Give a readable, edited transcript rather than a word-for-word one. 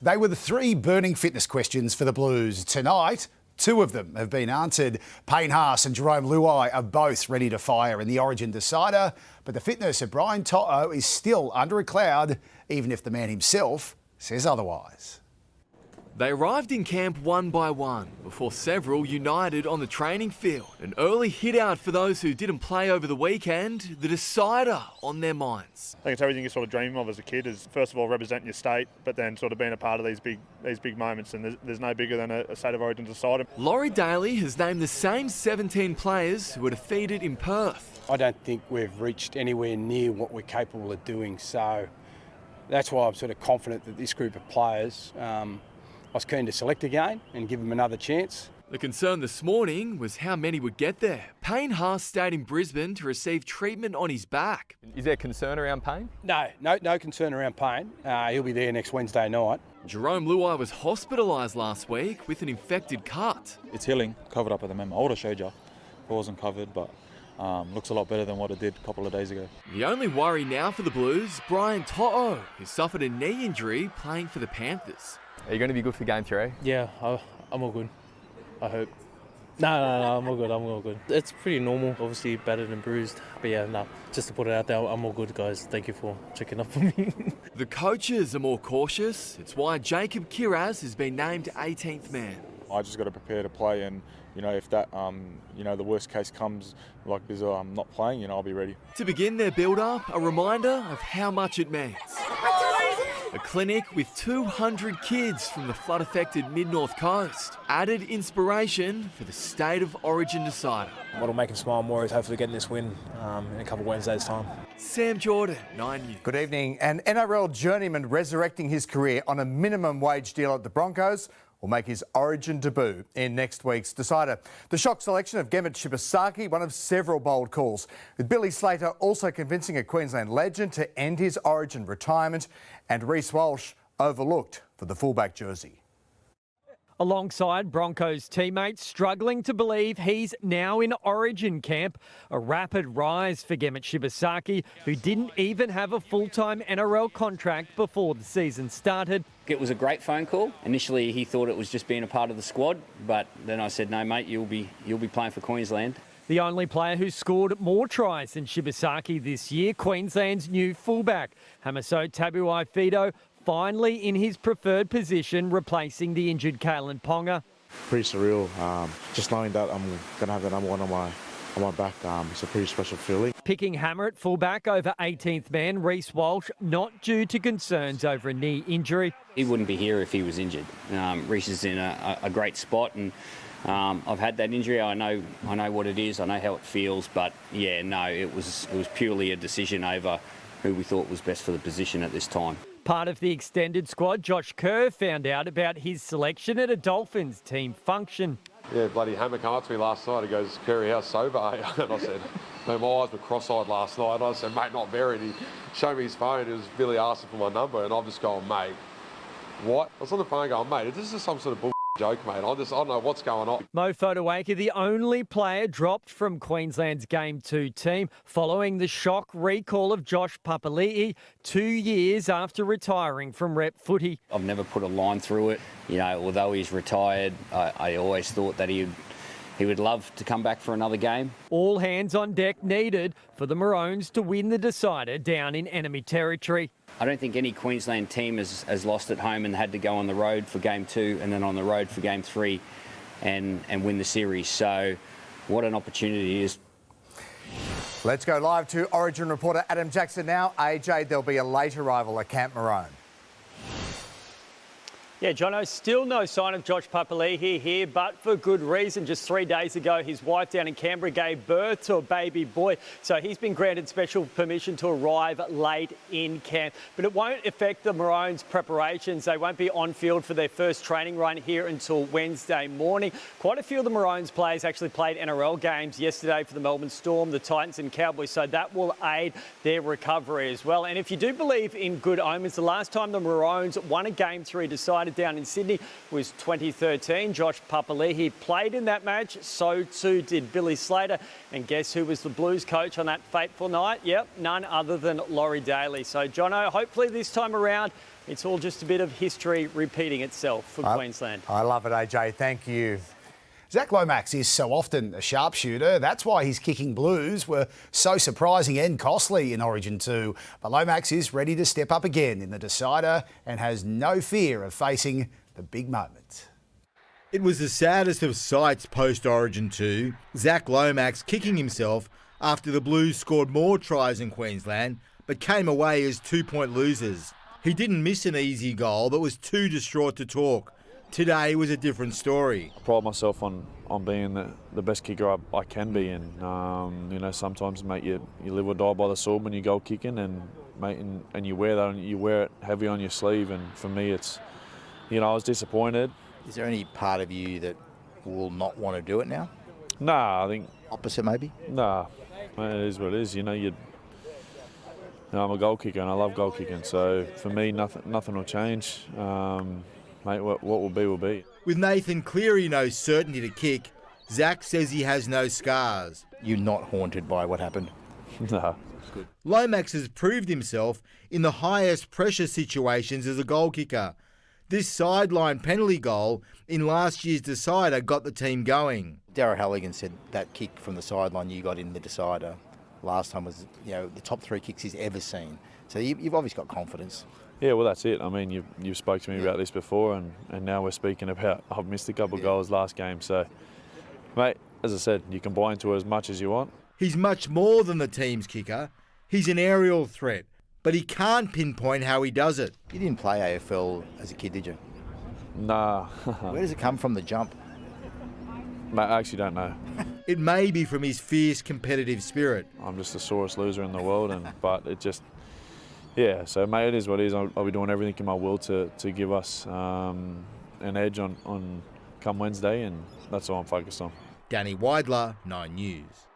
They were the three burning fitness questions for the Blues. Tonight, two of them have been answered. Payne Haas and Jarome Luai are both ready to fire in the Origin decider, but the fitness of Brian To'o is still under a cloud, even if the man himself says otherwise. They arrived in camp one by one before several united on the training field. An early hit out for those who didn't play over the weekend, the decider on their minds. I think it's everything you sort of dream of as a kid, is first of all representing your state, but then sort of being a part of these big moments, and there's no bigger than a State of Origin decider. Laurie Daly has named the same 17 players who were defeated in Perth. I don't think we've reached anywhere near what we're capable of doing, so that's why I'm sort of confident that this group of players, I was keen to select again and give them another chance. The concern this morning was how many would get there. Payne Haas stayed in Brisbane to receive treatment on his back. Is there concern around Payne? No concern around Payne. He'll be there next Wednesday night. Jarome Luai was hospitalised last week with an infected cut. It's healing, covered up at the moment. I would have showed you. It wasn't covered, but looks a lot better than what it did a couple of days ago. The only worry now for the Blues, Brian To'o, who suffered a knee injury playing for the Panthers. Are you going to be good for game 3? Yeah, I'm all good. I hope. No, I'm all good. It's pretty normal, obviously battered and bruised. But yeah, no, just to put it out there, I'm all good, guys. Thank you for checking up for me. The coaches are more cautious. It's why Jacob Kiraz has been named 18th man. I just got to prepare to play, and if that the worst case comes, like because I'm not playing, I'll be ready. To begin their build-up, a reminder of how much it means. A clinic with 200 kids from the flood-affected mid-north coast. Added inspiration for the State of Origin decider. What'll make him smile more is hopefully getting this win in a couple of Wednesdays' time. Sam Jordan, 9 News. Good evening. An NRL journeyman resurrecting his career on a minimum wage deal at the Broncos will make his Origin debut in next week's decider. The shock selection of Gemmet Shibasaki, one of several bold calls, with Billy Slater also convincing a Queensland legend to end his Origin retirement, and Reece Walsh overlooked for the fullback jersey. Alongside Broncos teammates struggling to believe he's now in Origin camp. A rapid rise for Gemmet Shibasaki, who didn't even have a full-time NRL contract before the season started. It was a great phone call. Initially, he thought it was just being a part of the squad, but then I said, no, mate, you'll be playing for Queensland. The only player who scored more tries than Shibasaki this year, Queensland's new fullback. Hamiso Tabuai-Fidow finally in his preferred position, replacing the injured Kalen Ponga. Pretty surreal, just knowing that I'm going to have the number one on my back. It's a pretty special feeling. Picking Hammer at fullback over 18th man Reece Walsh, not due to concerns over a knee injury. He wouldn't be here if he was injured. Reece is in a great spot, and I've had that injury. I know what it is. I know how it feels. But yeah, no, it was purely a decision over who we thought was best for the position at this time. Part of the extended squad, Josh Kerr found out about his selection at a Dolphins team function. Yeah, bloody Hammer come up to me last night. He goes, "Kerry, how sober are you?" And I said, "No, my eyes were cross-eyed last night." And I said, "Mate, not very." And he showed me his phone. It was Billy asking for my number, and I'm just going, "Mate, what?" I was on the phone going, "Mate, this is some sort of bull joke, mate. I don't know what's going on." Mo Fotuaika, the only player dropped from Queensland's Game 2 team following the shock recall of Josh Papali'i 2 years after retiring from rep footy. I've never put a line through it. Although he's retired, I always thought that he would love to come back for another game. All hands on deck needed for the Maroons to win the decider down in enemy territory. I don't think any Queensland team has lost at home and had to go on the road for Game 2 and then on the road for Game 3 and win the series. So what an opportunity it is. Let's go live to Origin reporter Adam Jackson now. AJ, there'll be a late arrival at Camp Maroon. Yeah, Jono, still no sign of Josh Papali'i here, but for good reason. Just 3 days ago, his wife down in Canberra gave birth to a baby boy. So he's been granted special permission to arrive late in camp. But it won't affect the Maroons' preparations. They won't be on field for their first training run here until Wednesday morning. Quite a few of the Maroons players actually played NRL games yesterday for the Melbourne Storm, the Titans and Cowboys. So that will aid their recovery as well. And if you do believe in good omens, the last time the Maroons won a Game 3 decided down in Sydney was 2013. Josh Papali'i played in that match. So too did Billy Slater. And guess who was the Blues coach on that fateful night? Yep, none other than Laurie Daly. So, Jono, hopefully this time around It's all just a bit of history repeating itself for Queensland. I love it, AJ. Thank you. Zach Lomax is so often a sharpshooter. That's why his kicking blues were so surprising and costly in Origin 2. But Lomax is ready to step up again in the decider and has no fear of facing the big moment. It was the saddest of sights post-Origin 2, Zach Lomax kicking himself after the Blues scored more tries in Queensland but came away as 2-point losers. He didn't miss an easy goal but was too distraught to talk. Today was a different story. I pride myself on being the best kicker I can be, and you know, sometimes, mate, you live or die by the sword when you goal kicking, and mate, and you wear that, and you wear it heavy on your sleeve. And for me, it's, you know, I was disappointed. Is there any part of you that will not want to do it now? Nah, I think opposite maybe. Nah, mate, it is what it is. You know, I'm a goal kicker and I love goal kicking. So for me, nothing will change. Mate, what will be will be. With Nathan Cleary no certainty to kick, Zach says he has no scars. You're not haunted by what happened? No. Good. Lomax has proved himself in the highest pressure situations as a goal kicker. This sideline penalty goal in last year's decider got the team going. Darragh Halligan said that kick from the sideline you got in the decider last time was, you know, the top 3 kicks he's ever seen. So you've obviously got confidence. Yeah, well, that's it. I mean, you've spoke to me about this before, and now we're speaking about I've missed a couple of goals last game. So, mate, as I said, you can buy into it as much as you want. He's much more than the team's kicker. He's an aerial threat, but he can't pinpoint how he does it. You didn't play AFL as a kid, did you? Nah. Where does it come from, the jump? Mate, I actually don't know. It may be from his fierce competitive spirit. I'm just the sorest loser in the world, but it just... Yeah, so mate, it is what it is. I'll be doing everything in my will to give us an edge on come Wednesday, and that's all I'm focused on. Danny Weidler, 9 News.